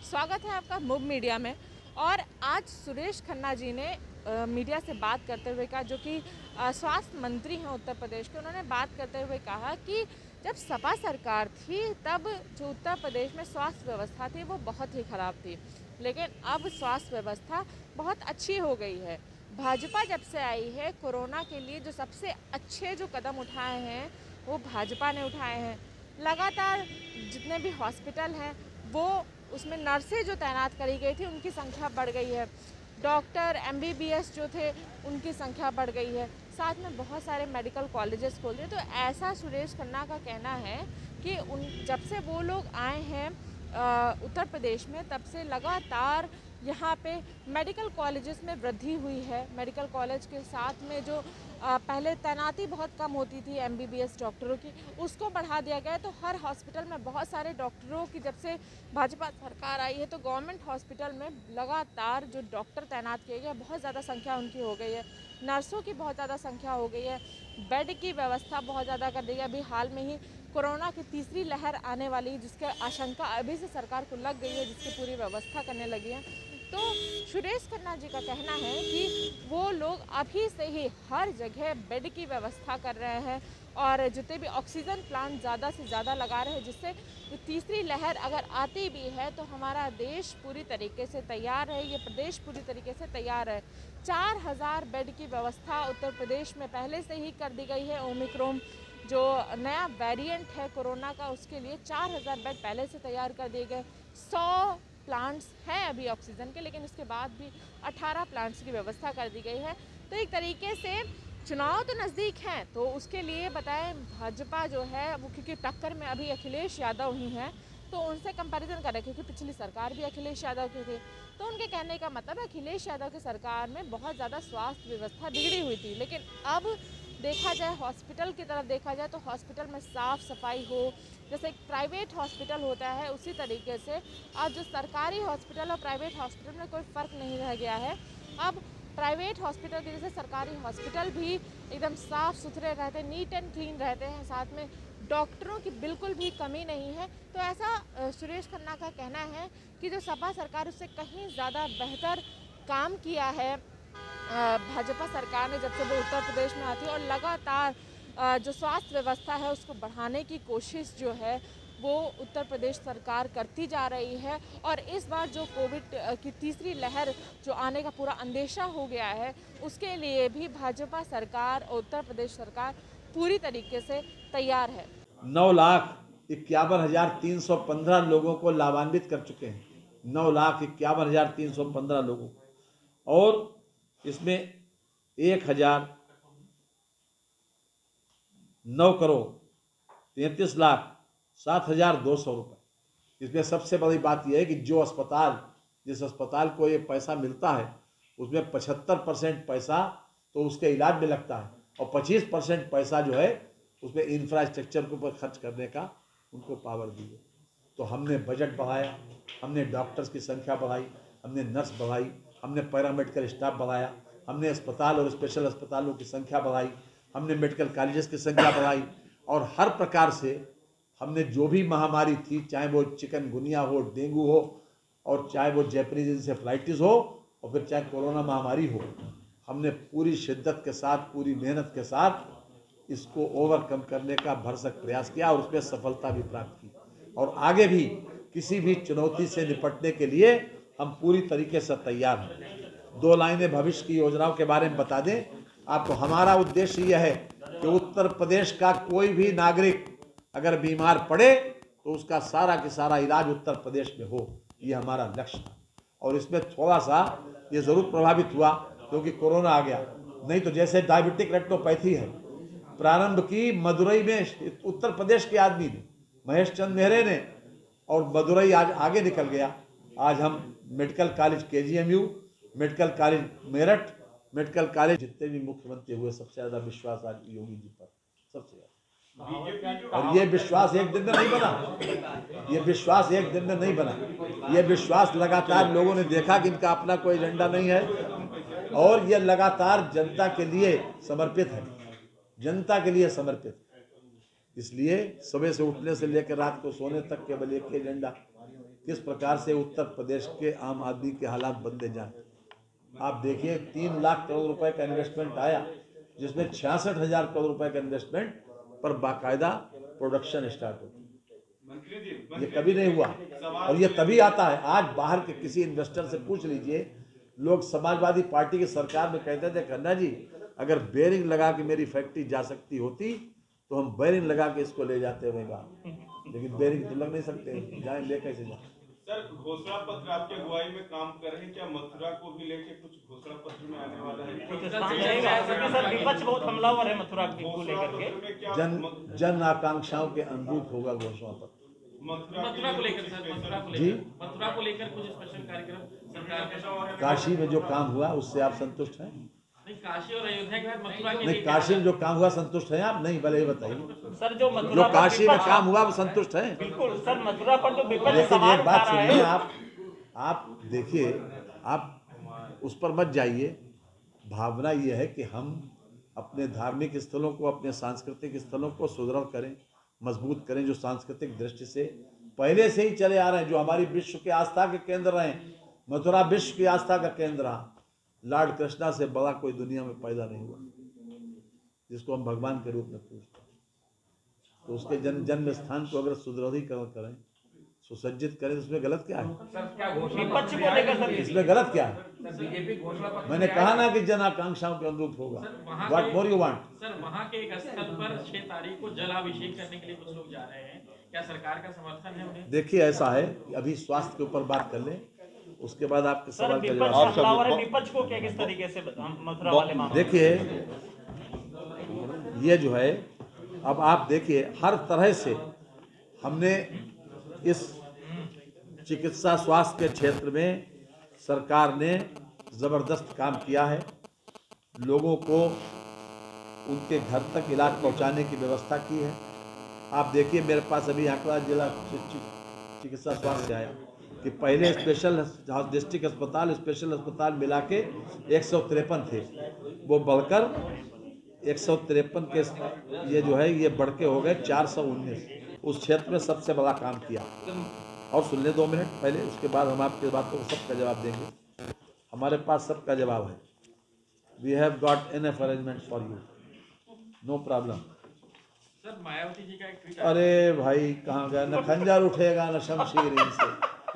स्वागत है आपका मुब मीडिया में। और आज सुरेश खन्ना जी ने मीडिया से बात करते हुए कहा, जो कि स्वास्थ्य मंत्री हैं उत्तर प्रदेश के, उन्होंने बात करते हुए कहा कि जब सपा सरकार थी तब जो उत्तर प्रदेश में स्वास्थ्य व्यवस्था थी वो बहुत ही ख़राब थी, लेकिन अब स्वास्थ्य व्यवस्था बहुत अच्छी हो गई है। भाजपा जब से आई है, कोरोना के लिए जो सबसे अच्छे जो कदम उठाए हैं वो भाजपा ने उठाए हैं। लगातार जितने भी हॉस्पिटल हैं वो उसमें नर्सें जो तैनात करी गई थी उनकी संख्या बढ़ गई है। डॉक्टर MBBS जो थे उनकी संख्या बढ़ गई है। साथ में बहुत सारे मेडिकल कॉलेजेस खोल दिए। तो ऐसा सुरेश खन्ना का कहना है कि जब से वो लोग आए हैं उत्तर प्रदेश में, तब से लगातार यहाँ पे मेडिकल कॉलेजेस में वृद्धि हुई है। मेडिकल कॉलेज के साथ में जो पहले तैनाती बहुत कम होती थी MBBS डॉक्टरों की, उसको बढ़ा दिया गया। तो हर हॉस्पिटल में बहुत सारे डॉक्टरों की, जब से भाजपा सरकार आई है तो गवर्नमेंट हॉस्पिटल में लगातार जो डॉक्टर तैनात किए गए, बहुत ज़्यादा संख्या उनकी हो गई है। नर्सों की बहुत ज़्यादा संख्या हो गई है। बेड की व्यवस्था बहुत ज़्यादा कर दी है। अभी हाल में ही कोरोना की तीसरी लहर आने वाली, जिसके आशंका अभी से सरकार को लग गई है, जिसकी पूरी व्यवस्था करने लगी है। तो सुरेश खन्ना जी का कहना है कि वो लोग अभी से ही हर जगह बेड की व्यवस्था कर रहे हैं और जितने भी ऑक्सीजन प्लांट ज़्यादा से ज़्यादा लगा रहे हैं, जिससे जो तीसरी लहर अगर आती भी है तो हमारा देश पूरी तरीके से तैयार है, ये प्रदेश पूरी तरीके से तैयार है। 4000 बेड की व्यवस्था उत्तर प्रदेश में पहले से ही कर दी गई है। ओमिक्रॉन जो नया वेरिएंट है कोरोना का, उसके लिए 4000 बेड पहले से तैयार कर दिए गए। 100 प्लांट्स हैं अभी ऑक्सीजन के, लेकिन उसके बाद भी 18 प्लांट्स की व्यवस्था कर दी गई है। तो एक तरीके से चुनाव तो नज़दीक हैं, तो उसके लिए बताएं भाजपा जो है वो, क्योंकि टक्कर में अभी अखिलेश यादव ही हैं, तो उनसे कंपैरिजन करें, क्योंकि पिछली सरकार भी अखिलेश यादव की थी। तो उनके कहने का मतलब है अखिलेश यादव की सरकार में बहुत ज़्यादा स्वास्थ्य व्यवस्था बिगड़ी हुई थी, लेकिन अब देखा जाए, हॉस्पिटल की तरफ देखा जाए तो हॉस्पिटल में साफ़ सफाई हो, जैसे एक प्राइवेट हॉस्पिटल होता है उसी तरीके से अब जो सरकारी हॉस्पिटल और प्राइवेट हॉस्पिटल में कोई फ़र्क नहीं रह गया है। अब प्राइवेट हॉस्पिटल की जैसे सरकारी हॉस्पिटल भी एकदम साफ़ सुथरे रहते हैं, नीट एंड क्लीन रहते हैं, साथ में डॉक्टरों की बिल्कुल भी कमी नहीं है। तो ऐसा सुरेश खन्ना का कहना है कि जो सपा सरकार उससे कहीं ज़्यादा बेहतर काम किया है भाजपा सरकार ने, जब से वो उत्तर प्रदेश में आती है। और लगातार जो स्वास्थ्य व्यवस्था है उसको बढ़ाने की कोशिश जो है वो उत्तर प्रदेश सरकार करती जा रही है। और इस बार जो कोविड की तीसरी लहर जो आने का पूरा अंदेशा हो गया है, उसके लिए भी भाजपा सरकार और उत्तर प्रदेश सरकार पूरी तरीके से तैयार है। 9,51,315 लोगों को लाभान्वित कर चुके हैं। 9,51,315 लोगों, और इसमें 1,09,33,07,200 रुपये। इसमें सबसे बड़ी बात यह है कि जो अस्पताल, जिस अस्पताल को ये पैसा मिलता है, उसमें 75% पैसा तो उसके इलाज में लगता है और 25% पैसा जो है उसमें इंफ्रास्ट्रक्चर के ऊपर खर्च करने का उनको पावर दी है। तो हमने बजट बढ़ाया, हमने डॉक्टर्स की संख्या बढ़ाई, हमने नर्स बढ़ाई, हमने पैरामेडिकल स्टाफ बढ़ाया, हमने अस्पताल और स्पेशल अस्पतालों की संख्या बढ़ाई, हमने मेडिकल कॉलेजेस की संख्या बढ़ाई, और हर प्रकार से हमने जो भी महामारी थी, चाहे वो चिकनगुनिया हो, डेंगू हो, और चाहे वो जैपनीज इंसेफ्लाइटिस हो, और फिर चाहे कोरोना महामारी हो, हमने पूरी शिद्दत के साथ, पूरी मेहनत के साथ इसको ओवरकम करने का भरसक प्रयास किया और उसमें सफलता भी प्राप्त की। और आगे भी किसी भी चुनौती से निपटने के लिए हम पूरी तरीके से तैयार हैं। 2 लाइनें भविष्य की योजनाओं के बारे में बता दें आपको। हमारा उद्देश्य यह है कि उत्तर प्रदेश का कोई भी नागरिक अगर बीमार पड़े तो उसका सारा का सारा इलाज उत्तर प्रदेश में हो, ये हमारा लक्ष्य था। और इसमें थोड़ा सा ये ज़रूर प्रभावित हुआ क्योंकि कोरोना आ गया, नहीं तो जैसे डायबिटिक रेटिनोपैथी है, प्रारंभ की मदुरई में उत्तर प्रदेश के आदमी ने, महेश चंद मेहरे ने, और मदुरई आज आगे निकल गया। आज हम medical college KGMU, medical college Meerut, medical college, जितने भी मुख्यमंत्री हुए सबसे ज़्यादा विश्वास आज योगी जी पर, सबसे ज़्यादा। और ये विश्वास एक दिन में नहीं बना, ये विश्वास एक दिन में नहीं बना, ये विश्वास लगातार लोगों ने देखा कि इनका अपना कोई एजेंडा नहीं है और ये लगातार जनता के लिए समर्पित है, जनता के लिए समर्पित है। इसलिए सुबह से उठने से लेकर रात को सोने तक केवल एक ही एजेंडा, किस प्रकार से उत्तर प्रदेश के आम आदमी के हालात बदले जाए। आप देखिए 3 लाख करोड़ रुपए का इन्वेस्टमेंट आया, जिसमें 66,000 करोड़ रुपए का इन्वेस्टमेंट पर बाकायदा प्रोडक्शन स्टार्ट होती। ये कभी नहीं हुआ और ये तभी आता है। आज बाहर के किसी इन्वेस्टर से पूछ लीजिए, लोग समाजवादी पार्टी की सरकार में कहते थे खन्ना जी अगर बेरिंग लगा के मेरी फैक्ट्री जा सकती होती तो हम बेरिंग लगा के इसको ले जाते हुए लेकिन बेरिंग तो लग नहीं सकते, जाए ले कैसे जाए। सर घोषणा पत्र आपके अगुवाई में काम कर रहे हैं, क्या मथुरा को भी लेके कुछ घोषणा पत्र में आने वाला है? सर विपक्ष बहुत हमलावर है मथुरा को लेकर के। जन आकांक्षाओं के अनुरूप होगा घोषणा पत्र। मथुरा को लेकर सर, मथुरा को लेकर कुछ स्पेशल कार्यक्रम सरकार के। काशी में जो काम हुआ उससे आप संतुष्ट हैं? नहीं, काशी और अयोध्या के बाद मथुरा के नहीं, काशी में जो काम हुआ संतुष्ट हैं आप? नहीं, भले ये बताइए सर जो काशी में काम हुआ वो संतुष्ट है? बिल्कुल सर, मथुरा पर जो विपक्ष लेकिन सवाल एक बात उठा रहा सुनिए, है। आप देखिए, आप उस पर मत जाइए। भावना ये है कि हम अपने धार्मिक स्थलों को, अपने सांस्कृतिक स्थलों को सुदृढ़ करें, मजबूत करें, जो सांस्कृतिक दृष्टि से पहले से ही चले आ रहे हैं, जो हमारी विश्व के आस्था के केंद्र रहे। मथुरा विश्व की आस्था का केंद्र रहा। लॉर्ड कृष्णा से बड़ा कोई दुनिया में पैदा नहीं हुआ, जिसको हम भगवान के रूप में पूजते हैं। तो उसके जन्म स्थान को अगर सुदृढ़ीकरण करें, सुसज्जित करें, तो उसमें गलत क्या है? विपक्ष को लेकर सर इसमें गलत क्या है? बीजेपी घोषणा पत्र मैंने कहा ना कि जन आकांक्षाओं के अनुरूप होगा। What more you want? Sir वहाँ के एक स्थल पर 6 तारीख को जलाभिषेक करने के लिए कुछ लोग जा रहे हैं, क्या सरकार का समर्थन है उन्हें? देखिए ऐसा है, अभी स्वास्थ्य के ऊपर बात कर लें, उसके बाद आपके सर सवाल का विपक्ष जवाब। हमलावर है, विपक्ष को क्या किस तरीके से मथुरा वाले मामले? देखिए ये जो है, अब आप देखिए हर तरह से हमने इस चिकित्सा स्वास्थ्य के क्षेत्र में सरकार ने ज़बरदस्त काम किया है। लोगों को उनके घर तक इलाज पहुंचाने की व्यवस्था की है। आप देखिए मेरे पास अभी आंकड़ा जिला चिकित्सा स्वास्थ्य से आया कि पहले स्पेशल डिस्ट्रिक्ट अस्पताल, स्पेशल अस्पताल मिला के 153 थे, वो बढ़कर 153 के ये जो है ये बढ़ के हो गए 419। उस क्षेत्र में सबसे बड़ा काम किया। और सुन ले 2 मिनट पहले, उसके बाद हम आपकी बातों को सबका जवाब देंगे। हमारे पास सबका जवाब है। We have got enough arrangement for you, no problem. Sir Mayawati ji का एक ट्वीट, अरे भाई कहाँ गया? न खंजर उठेगा न शमशीर इनसे,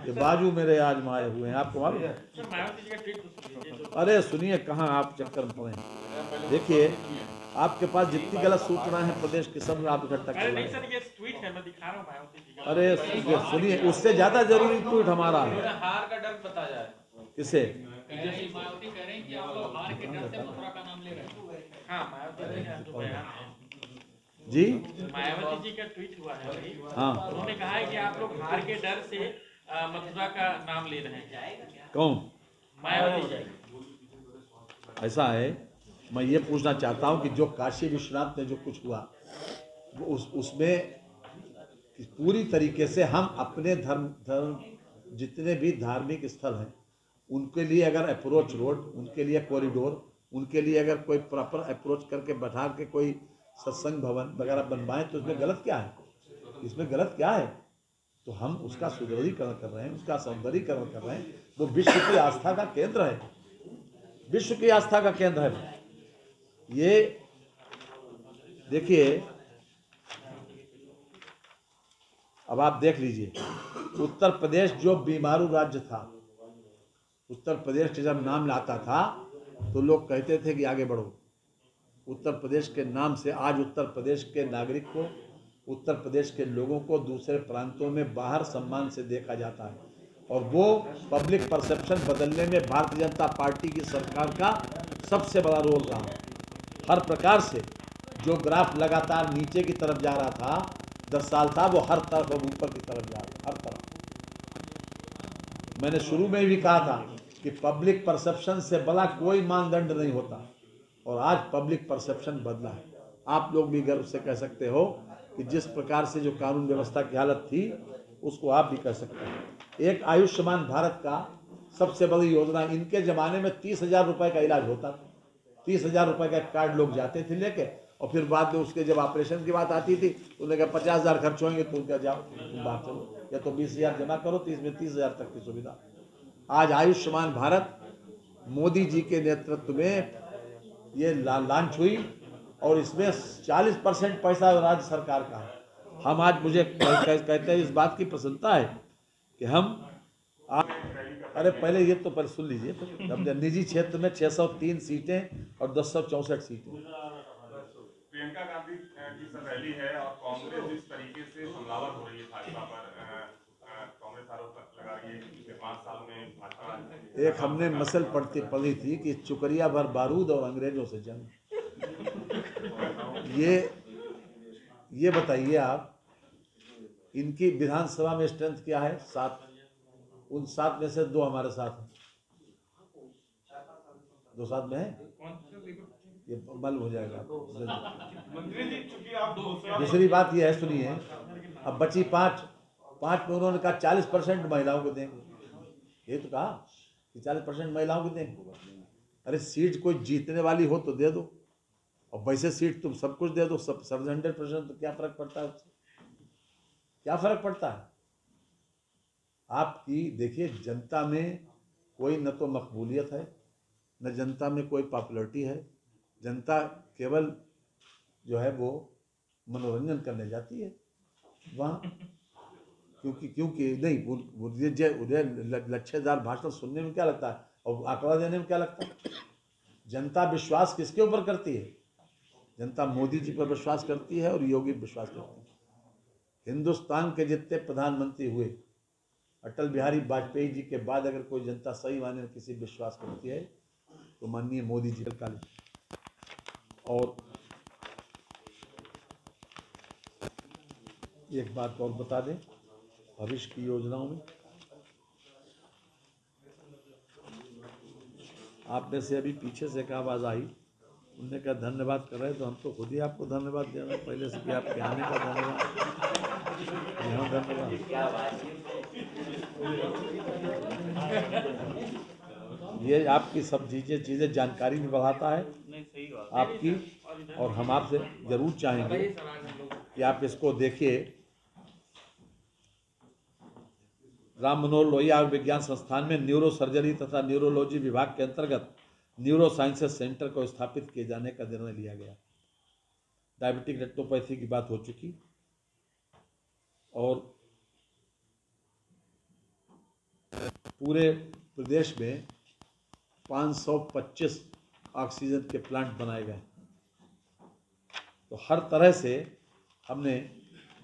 ये बाजू मेरे आजमाए हुए हैं, आपको मालूम है? सर मायावती जी का ट्वीट तो सुनिए जो। अरे सुनिए, कहाँ आप चक्कर में पड़े। देखिए आपके पास जितनी गलत सूचनाएं हैं प्रदेश के सब आप इकट्ठा कर अरे रहे नहीं हैं। सर, ये ट्वीट है, मैं दिखा रहा हूँ मायावती जी का। अरे सुनिए, उससे ज्यादा जरूरी ट्वीट हमारा है। हार का डर बता जाए किसे? मायावती कह रहे हैं कि आप लोग हार के डर से मथुरा का नाम ले रहे हैं। हाँ, मायावती जी का जो बयान है, जी मायावती जी का ट्वीट हुआ है अभी। हाँ, उन्होंने कहा है कि आप लोग हार के डर से मथुरा का नाम ले रहे हैं। कौन? मायावती जी। ऐसा है, मैं ये पूछना चाहता हूँ कि जो काशी विश्वनाथ में जो कुछ हुआ वो उसमें पूरी तरीके से हम अपने धर्म जितने भी धार्मिक स्थल हैं उनके लिए अगर अप्रोच रोड, उनके लिए कॉरिडोर, उनके लिए अगर कोई प्रॉपर अप्रोच करके बैठा के कोई सत्संग भवन वगैरह बनवाएं तो इसमें गलत क्या है? इसमें गलत क्या है? तो हम उसका सुदृढ़ीकरण कर रहे हैं, उसका सौंदर्यीकरण कर रहे हैं। वो विश्व की आस्था का केंद्र है, विश्व की आस्था का केंद्र है। ये देखिए, अब आप देख लीजिए, उत्तर प्रदेश जो बीमारू राज्य था, उत्तर प्रदेश के जब नाम लाता था तो लोग कहते थे कि आगे बढ़ो। उत्तर प्रदेश के नाम से आज उत्तर प्रदेश के नागरिक को, उत्तर प्रदेश के लोगों को दूसरे प्रांतों में बाहर सम्मान से देखा जाता है। और वो पब्लिक परसेप्शन बदलने में भारतीय जनता पार्टी की सरकार का सबसे बड़ा रोल रहा। हर प्रकार से जो ग्राफ लगातार नीचे की तरफ जा रहा था 10 साल था, वो हर तरफ अब ऊपर की तरफ जा रहा है, हर तरफ। मैंने शुरू में भी कहा था कि पब्लिक परसेप्शन से बड़ा कोई मानदंड नहीं होता, और आज पब्लिक परसेप्शन बदला है। आप लोग भी गर्व से कह सकते हो कि जिस प्रकार से जो कानून व्यवस्था की हालत थी उसको आप भी कह सकते हैं। एक आयुष्मान भारत का सबसे बड़ी योजना, इनके ज़माने में 30,000 रुपये का इलाज होता था। 30,000 रुपये का कार्ड लोग जाते थे लेके, और फिर बाद में उसके जब ऑपरेशन की बात आती थी तो उन्होंने कहा 50,000 खर्च होंगे तो उनका जाओ तुम बाहर चलो। या तो 20,000 जमा करो तो इसमें 30,000 तक की सुविधा। आज आयुष्मान भारत मोदी जी के नेतृत्व में ये लॉन्च हुई और इसमें 40% पैसा राज्य सरकार का है। हम आज मुझे कहते हैं इस बात की प्रसन्नता है कि हम अरे पहले ये तो पर सुन लीजिए तो निजी क्षेत्र में 603 सीटें और 1064 सीटें। प्रियंका गांधी की रैली है और कांग्रेस जिस तरीके से हमलावर हो रही है भाजपा पर, कांग्रेस आरोप लगा रही है कि 5 साल में भाजपा। एक हमने मसल पढ़ी थी कि चुकरिया भर बारूद और अंग्रेजों से जंग। ये बताइए आप, इनकी विधानसभा में स्ट्रेंथ क्या है? 7। उन 7 में से 2 हमारे साथ हैं। 2 साथ में है, ये बल हो जाएगा। मंत्री जी चूंकि आप दूसरी बात ये है, सुनिए, अब बची 5 में उन्होंने कहा 40% महिलाओं को देंगे। ये तो कहा कि 40% महिलाओं को देंगे। अरे सीट कोई जीतने वाली हो तो दे दो, और वैसे सीट तुम सब कुछ दे दो, सब 100% तो क्या फर्क पड़ता है उससे? क्या फर्क पड़ता है? आपकी देखिए, जनता में कोई न तो मकबूलियत है, न जनता में कोई पॉपुलरिटी है। जनता केवल जो है वो मनोरंजन करने जाती है वहाँ, क्योंकि नहीं उदय लच्छेदार भाषण सुनने में क्या लगता है और आंकड़ा देने में क्या लगता है? जनता विश्वास किसके ऊपर करती है? जनता मोदी जी पर विश्वास करती है और योगी पर विश्वास करती है। हिंदुस्तान के जितने प्रधानमंत्री हुए, अटल बिहारी वाजपेयी जी के बाद अगर कोई जनता सही मायने में किसी विश्वास करती है तो माननीय मोदी जी का। और एक बात और बता दें, भविष्य की योजनाओं में आप में से अभी पीछे से एक आवाज़ आई, उनने कहा धन्यवाद कर रहे, तो हम तो खुद ही आपको धन्यवाद दे रहे हैं पहले से कि आपके आने का धन्यवाद, यहाँ धन्यवाद। ये आपकी सब चीज़ें जानकारी भी बढ़ाता है आपकी, और हम आपसे जरूर चाहेंगे कि आप इसको देखिए। राम मनोहर लोहिया विज्ञान संस्थान में न्यूरो सर्जरी तथा न्यूरोलॉजी विभाग के अंतर्गत न्यूरो साइंसेस सेंटर को स्थापित किए जाने का निर्णय लिया गया। डायबिटिक रेटिनोपैथी की बात हो चुकी, और पूरे प्रदेश में 525 ऑक्सीजन के प्लांट बनाए गए। तो हर तरह से हमने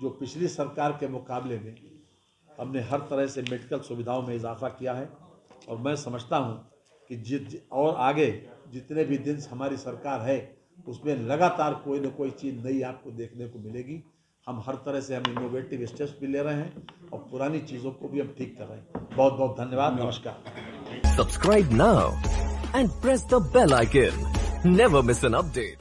जो पिछली सरकार के मुकाबले में हमने हर तरह से मेडिकल सुविधाओं में इजाफा किया है, और मैं समझता हूं कि और आगे जितने भी दिन हमारी सरकार है उसमें लगातार कोई न कोई चीज़ नई आपको देखने को मिलेगी। हम हर तरह से हम इनोवेटिव स्टेप्स भी ले रहे हैं और पुरानी चीज़ों को भी हम ठीक कर रहे हैं। बहुत बहुत धन्यवाद, नमस्कार। Subscribe now and press the bell icon. Never miss an update.